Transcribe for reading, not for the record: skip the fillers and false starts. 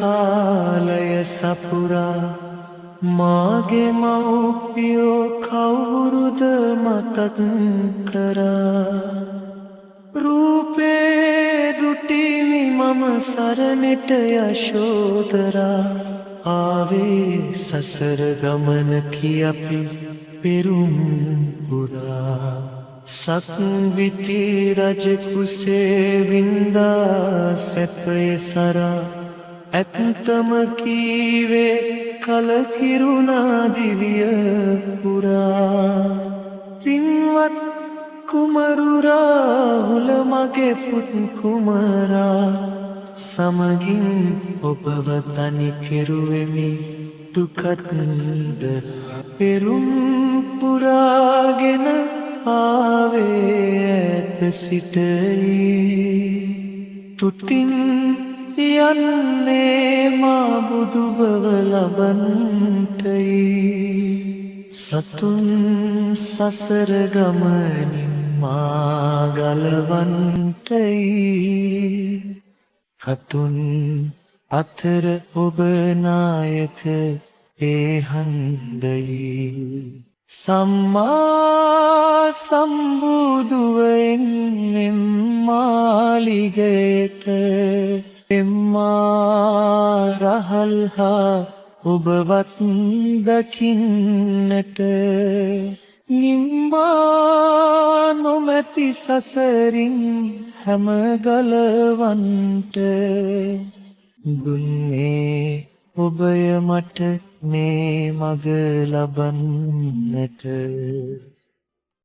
කාලය සපුරා මාගේ මව්පියෝ කවුරුද මතක් කරා රූපේ දුටිමි මම සරණට යශෝදරා ආවේ සසර ගමන කියපි පෙරුම් පුරා සක්විති රජ කුසේ වින්දා සැපය සරා ඇත්තම කීවේ කලකිරුණා දිවිය පුරා පින්වත් කුමරු රාහුල මගේ පුත් කුමරා සමගින් ඔබව තනි කෙරුවෙමි දුකත් පෙරුම් පුරාගෙන ආවේ ඇත සිටයි තුටින් යන්නේ මා බුදුබව ලබන්ටයි සතුන් සසර ගමනින් මා ගලවන්ටයි රතුන් අතර ඔබ නායක ඒහන්දයි සම්මා සම්බුදුවෙන් මාලිගයට එම්මා රහල්හා ඔබවත් දකින්නට නිම්මා නොමැති සසරින් හැම ගලවන්ට දුන්නේ ඔබය මට මේ මග ලබන්නට